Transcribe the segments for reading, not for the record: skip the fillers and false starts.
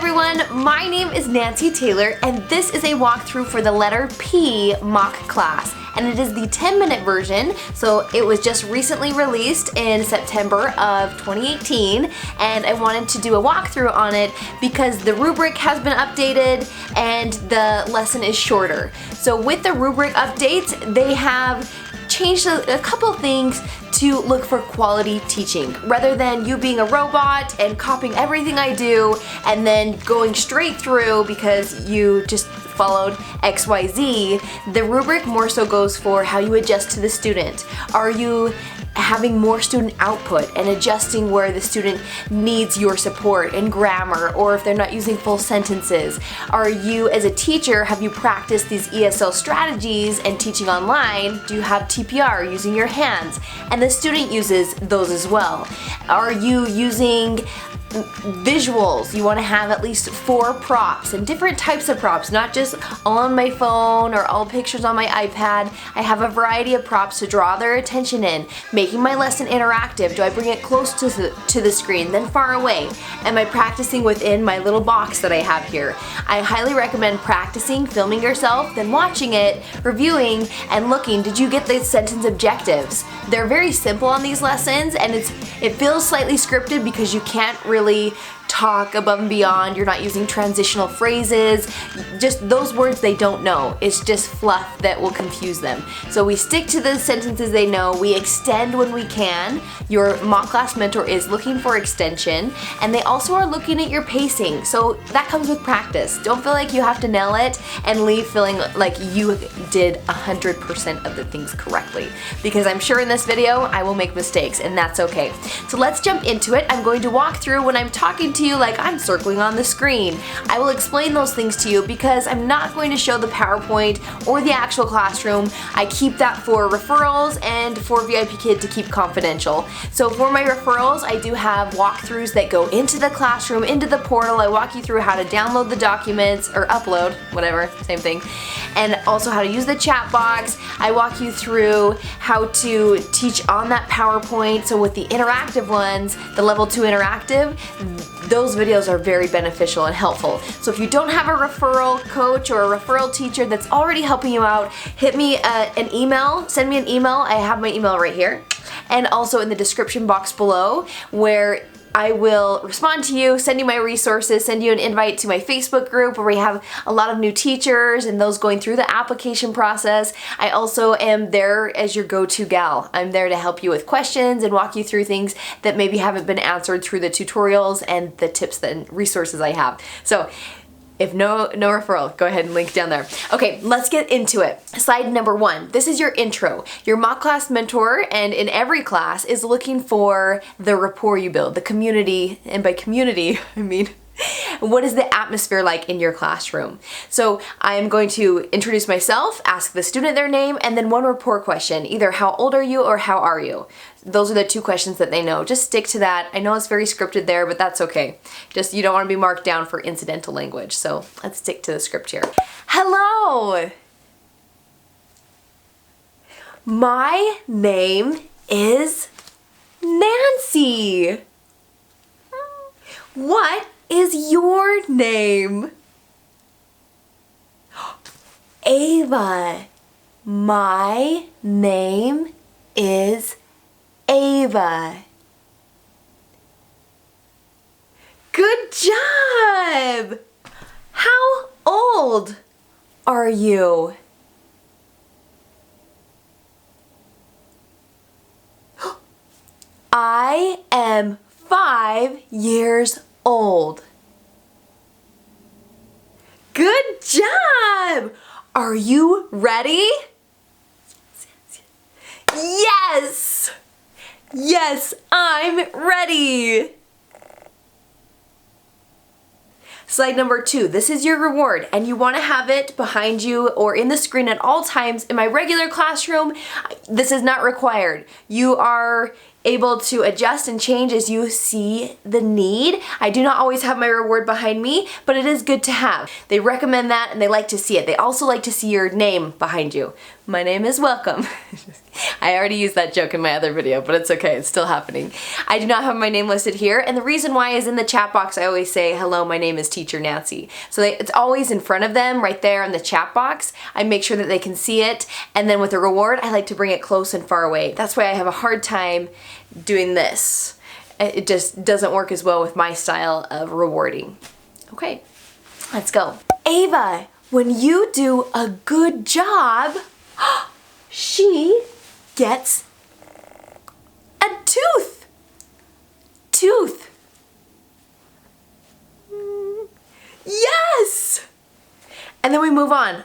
everyone, my name is Nancy Taylor and this is a walkthrough for the letter P mock class. And it is the 10-minute version, so it was just recently released in September of 2018, and I wanted to do a walkthrough on it because the rubric has been updated and the lesson is shorter. So with the rubric updates, they have changed a couple things to look for quality teaching. Rather than you being a robot and copying everything I do and then going straight through because you just followed XYZ, the rubric more so goes for how you adjust to the student. Are you having more student output and adjusting where the student needs your support in grammar or if they're not using full sentences? Are you, as a teacher, have you practiced these ESL strategies and teaching online? Do you have TPR, using your hands? And the student uses those as well. Are you using visuals? You want to have at least 4 props and different types of props, not just all on my phone or all pictures on my iPad. I have a variety of props to draw their attention in, making my lesson interactive. Do I bring it close to the screen, then far away? Am I practicing within my little box that I have here? I highly recommend practicing, filming yourself, then watching it, reviewing, and looking, did you get the sentence objectives? They're very simple on these lessons and it feels slightly scripted because you can't really talk above and beyond. You're not using transitional phrases, just those words they don't know. It's just fluff that will confuse them. So we stick to the sentences they know, we extend when we can. Your mock class mentor is looking for extension, and they also are looking at your pacing. So that comes with practice. Don't feel like you have to nail it and leave feeling like you did 100% of the things correctly. Because I'm sure in this video I will make mistakes, and that's okay. So let's jump into it. I'm going to walk through when I'm talking to you like I'm circling on the screen. I will explain those things to you because I'm not going to show the PowerPoint or the actual classroom. I keep that for referrals and for VIPKID to keep confidential. So for my referrals, I do have walkthroughs that go into the classroom, into the portal. I walk you through how to download the documents or upload, whatever, same thing, and also how to use the chat box. I walk you through how to teach on that PowerPoint. So with the interactive ones, the level 2 interactive, those videos are very beneficial and helpful. So if you don't have a referral coach or a referral teacher that's already helping you out, hit me an email, send me an email. I have my email right here, and also in the description box below, where I will respond to you, send you my resources, send you an invite to my Facebook group where we have a lot of new teachers and those going through the application process. I also am there as your go-to gal. I'm there to help you with questions and walk you through things that maybe haven't been answered through the tutorials and the tips and resources I have. So if no referral, go ahead and link down there. Okay, let's get into it. Slide number 1. This is your intro. Your mock class mentor, and in every class, is looking for the rapport you build, the community, and by community, I mean, what is the atmosphere like in your classroom? So I'm going to introduce myself, ask the student their name, and then one rapport question, either how old are you or how are you? Those are the 2 questions that they know. Just stick to that. I know it's very scripted there, but that's okay. Just you don't want to be marked down for incidental language. So let's stick to the script here. Hello! My name is Nancy. What is your name? Ava. My name is Ava. Good job! How old are you? I am 5 years old. Good job! Are you ready? Yes! Yes, I'm ready! Slide number 2, this is your reward, and you want to have it behind you or in the screen at all times. In my regular classroom, this is not required. You are able to adjust and change as you see the need. I do not always have my reward behind me, but it is good to have. They recommend that and they like to see it. They also like to see your name behind you. My name is welcome. I already used that joke in my other video, but it's okay, it's still happening. I do not have my name listed here, and the reason why is in the chat box I always say, hello, my name is Teacher Nancy. So it's always in front of them, right there in the chat box. I make sure that they can see it, and then with the reward, I like to bring it close and far away. That's why I have a hard time doing this. It just doesn't work as well with my style of rewarding. Okay, let's go. Ava, when you do a good job, she gets a tooth. Tooth. Yes! And then we move on.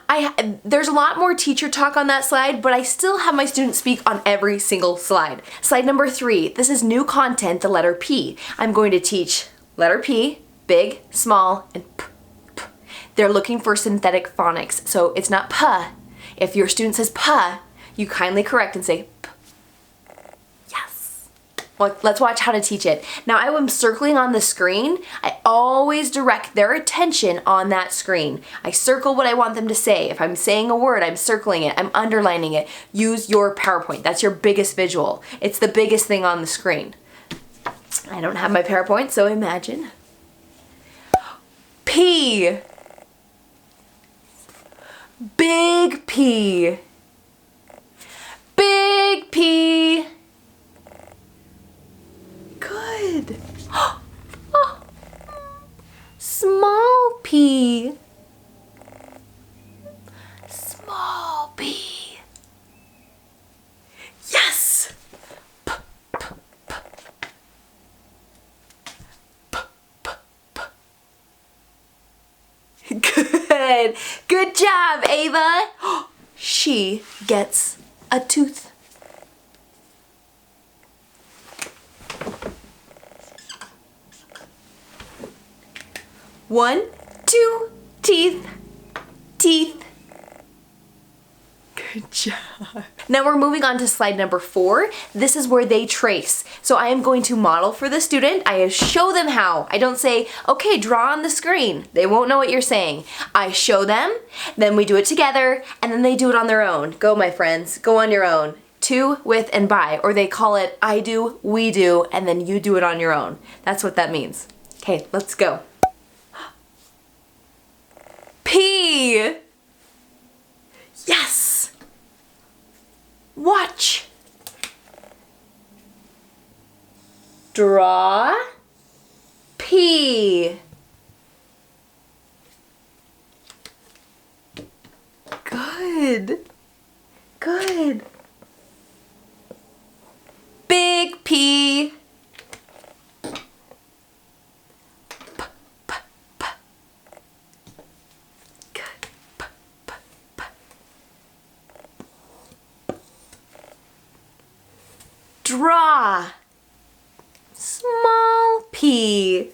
There's a lot more teacher talk on that slide, but I still have my students speak on every single slide. Slide number 3, this is new content, the letter P. I'm going to teach letter P, big, small, and P. They're looking for synthetic phonics, so it's not P. If your student says P, you kindly correct and say P. Yes. Well, let's watch how to teach it. Now I am circling on the screen. I always direct their attention on that screen. I circle what I want them to say. If I'm saying a word, I'm circling it, I'm underlining it. Use your PowerPoint. That's your biggest visual. It's the biggest thing on the screen. I don't have my PowerPoint, so imagine. P. Big P. Big P. Good. Small P. Small P. Yes. P, p, p. P, p, p. Good. Good job, Ava. She gets a tooth. One, two, teeth, teeth. Good job. Now we're moving on to slide number 4. This is where they trace. So I am going to model for the student. I show them how. I don't say, okay, draw on the screen. They won't know what you're saying. I show them, then we do it together, and then they do it on their own. Go, my friends, go on your own. To, with, and by, or they call it I do, we do, and then you do it on your own. That's what that means. Okay, let's go. P. Yes. Watch. Draw. P. Good. Good. Big P. Draw. Small P.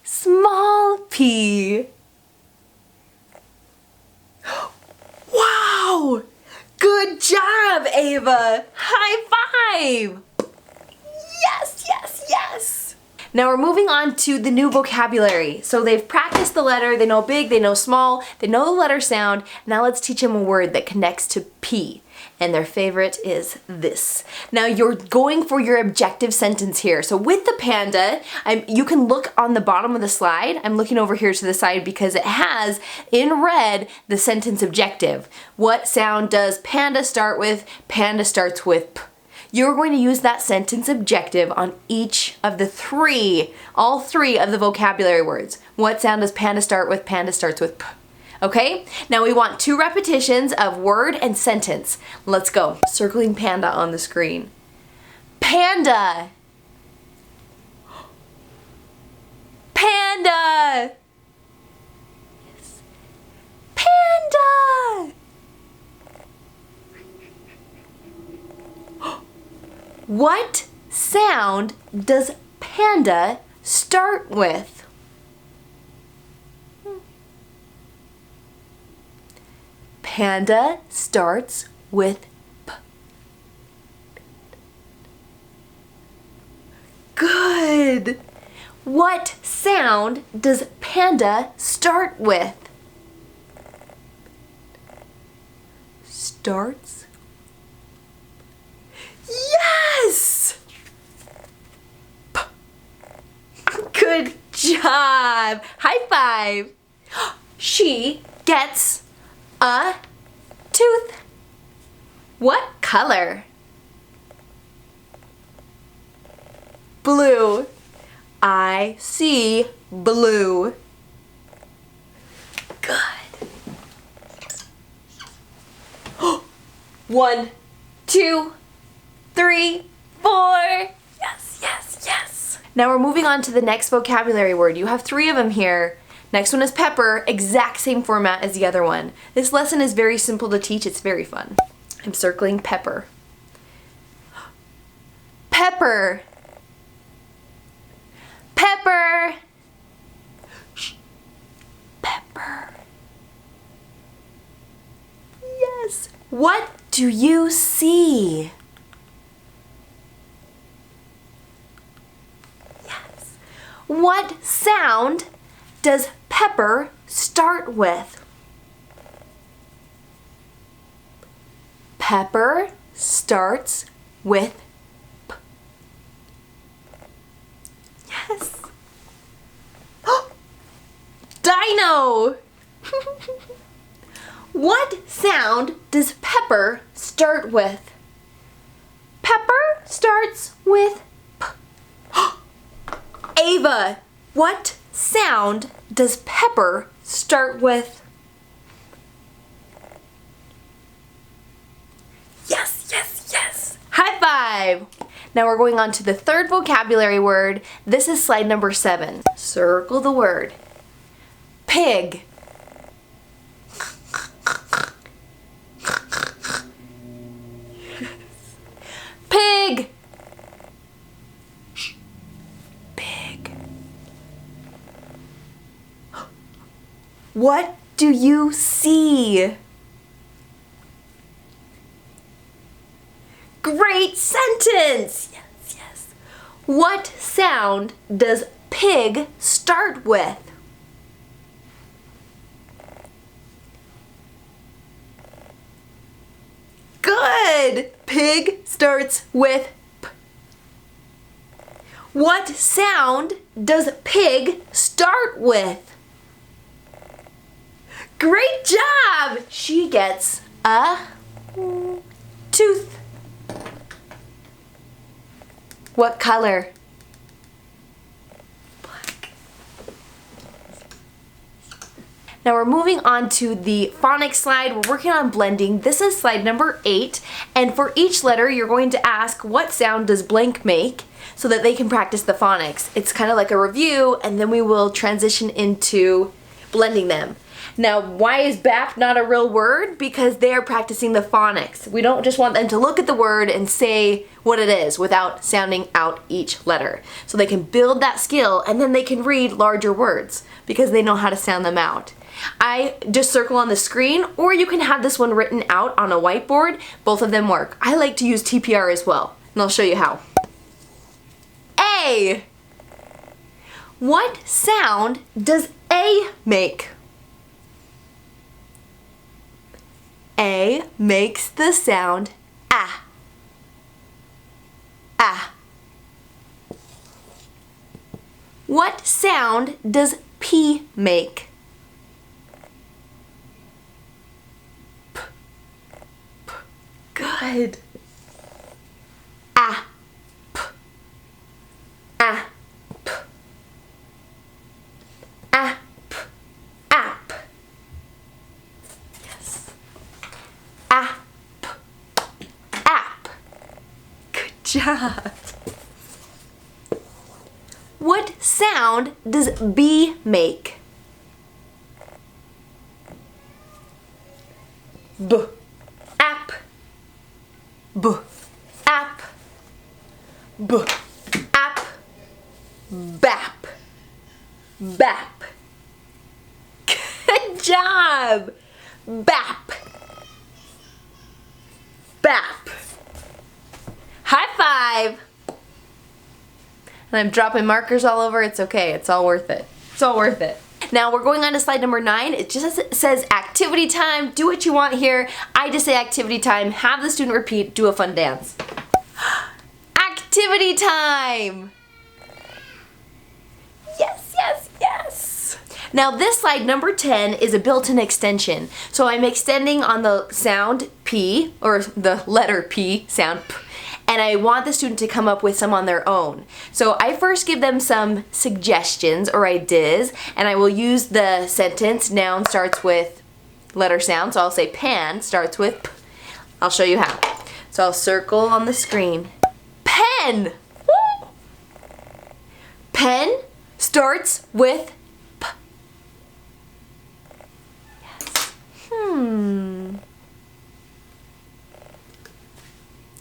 Small P. Wow! Good job, Ava! High five! Yes, yes, yes! Now we're moving on to the new vocabulary. So they've practiced the letter, they know big, they know small, they know the letter sound. Now let's teach them a word that connects to P. And their favorite is this. Now you're going for your objective sentence here. So with the panda, you can look on the bottom of the slide. I'm looking over here to the side because it has in red the sentence objective. What sound does panda start with? Panda starts with P. You're going to use that sentence objective on each of the all three of the vocabulary words. What sound does panda start with? Panda starts with P. Okay, now we want 2 repetitions of word and sentence. Let's go. Circling panda on the screen. Panda. Panda. Yes. Panda. What sound does panda start with? Panda starts with P. What sound does panda start with? Starts? Yes! P. Good job! High five! She gets a tooth. What color? Blue. I see blue. Good. 1, 2, 3, 4. Yes, yes, yes. Now we're moving on to the next vocabulary word. You have 3 of them here. Next one is pepper, exact same format as the other one. This lesson is very simple to teach, it's very fun. I'm circling pepper. Pepper. Pepper. Shh. Pepper. Yes. What do you see? Yes. What sound does pepper start with? Pepper starts with P. Yes. Dino! What sound does pepper start with? Pepper starts with P. Ava, what sound does pepper start with? Yes, yes, yes. High five. Now we're going on to the third vocabulary word. This is slide number 7. Circle the word. Pig. Pig. Pig. What do you see? Great sentence! Yes, yes. What sound does pig start with? Good! Pig starts with P. What sound does pig start with? Great job! She gets a tooth. What color? Black. Now we're moving on to the phonics slide. We're working on blending. This is slide number 8, and for each letter you're going to ask what sound does blank make so that they can practice the phonics. It's kind of like a review, and then we will transition into blending them. Now, why is BAP not a real word? Because they are practicing the phonics. We don't just want them to look at the word and say what it is without sounding out each letter. So they can build that skill, and then they can read larger words because they know how to sound them out. I just circle on the screen, or you can have this one written out on a whiteboard. Both of them work. I like to use TPR as well, and I'll show you how. A. What sound does A make? A makes the sound ah. Ah. What sound does P make? P. P. Good. Ah. P. Ah. P. Ah. P. App. Yes. App. App. Good job. What sound does B make? B. App. B. App. B. App. Bap. Bap. Good job. Bap. Bap. High five. and I'm dropping markers all over. It's okay. It's all worth it. It's all worth it. Now we're going on to slide number 9. It just says activity time. Do what you want here. I just say activity time. Have the student repeat. Do a fun dance. Activity time! Yes, yes, yes! Now this slide, number 10, is a built-in extension. So I'm extending on the sound P, or the letter P, sound P, and I want the student to come up with some on their own. So I first give them some suggestions or ideas, and I will use the sentence, noun starts with letter sound, so I'll say pan starts with P. I'll show you how. So I'll circle on the screen. Pen! Pen starts with P.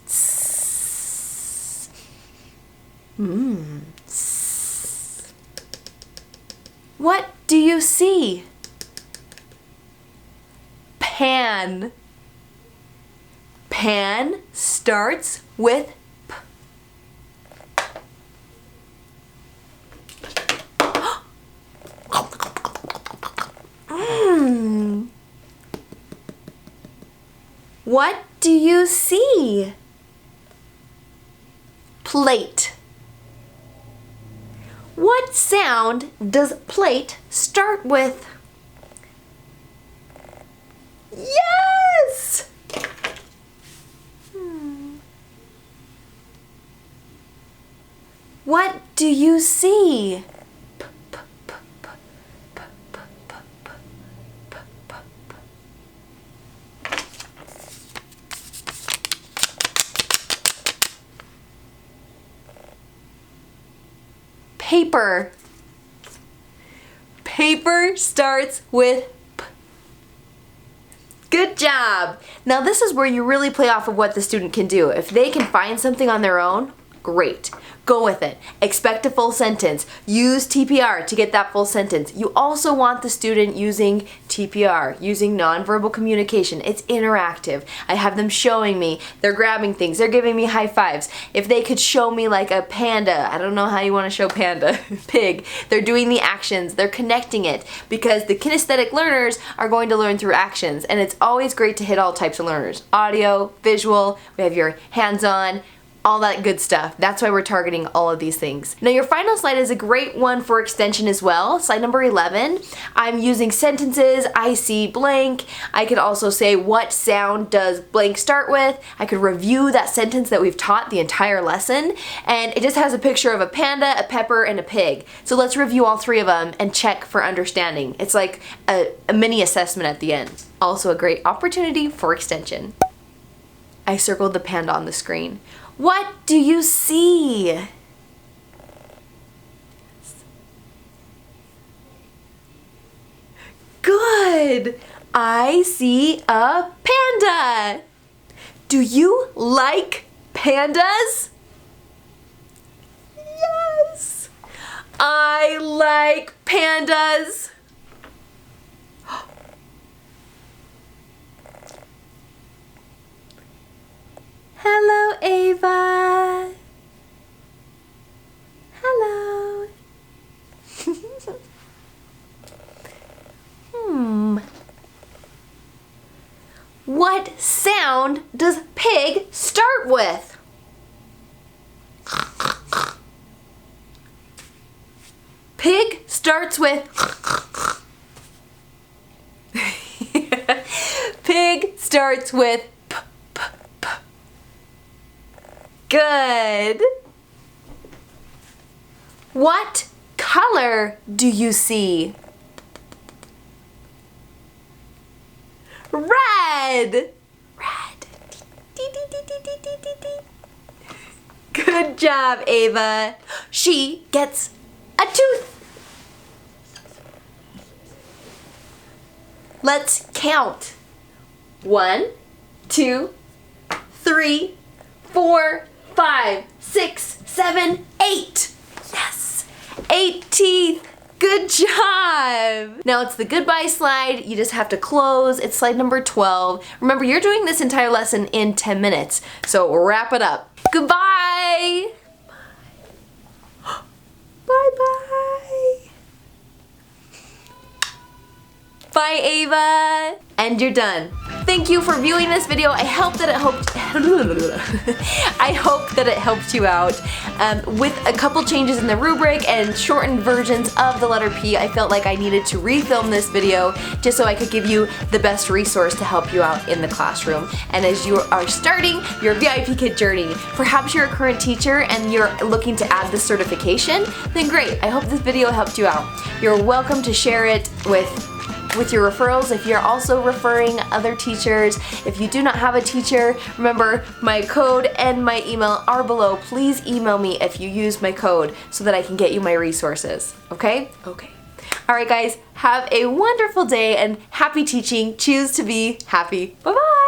Yes. What do you see? Pan. Pan starts with P. What do you see? Plate. What sound does plate start with? Yes! What do you see? Paper. Paper starts with P. Good job! Now this is where you really play off of what the student can do. If they can find something on their own, great. Go with it. Expect a full sentence. Use TPR to get that full sentence. You also want the student using TPR, using nonverbal communication. It's interactive. I have them showing me. They're grabbing things. They're giving me high fives. If they could show me like a panda, I don't know how you want to show panda, pig. They're doing the actions. They're connecting it because the kinesthetic learners are going to learn through actions, and it's always great to hit all types of learners. Audio, visual, we have your hands-on, all that good stuff. That's why we're targeting all of these things. Now your final slide is a great one for extension as well. Slide number 11. I'm using sentences. I see blank. I could also say what sound does blank start with. I could review that sentence that we've taught the entire lesson, and it just has a picture of a panda, a pepper, and a pig. So let's review all 3 of them and check for understanding. It's like a mini assessment at the end. Also a great opportunity for extension. I circled the panda on the screen. What do you see? Good! I see a panda! Do you like pandas? Yes! I like pandas! Hello, Ava. Hello. What sound does pig start with? Pig starts with Pig starts with Good. What color do you see? Red. Red. Good job, Ava. She gets a tooth. Let's count. 1, 2, 3, 4, 5, 6, 7, 8. Yes, 8 teeth. Good job. Now it's the goodbye slide. You just have to close. It's slide number 12. Remember, you're doing this entire lesson in 10 minutes, so wrap it up. Goodbye. Bye. Bye, Ava! And you're done. Thank you for viewing this video. I hope that it helped you out. With a couple changes in the rubric and shortened versions of the letter P, I felt like I needed to refilm this video just so I could give you the best resource to help you out in the classroom. And as you are starting your VIP Kid journey, perhaps you're a current teacher and you're looking to add this certification, then great. I hope this video helped you out. You're welcome to share it with your referrals if you're also referring other teachers. If you do not have a teacher, remember my code and my email are below. Please email me if you use my code so that I can get you my resources. Okay? Okay. Alright guys, have a wonderful day and happy teaching. Choose to be happy. Bye-bye!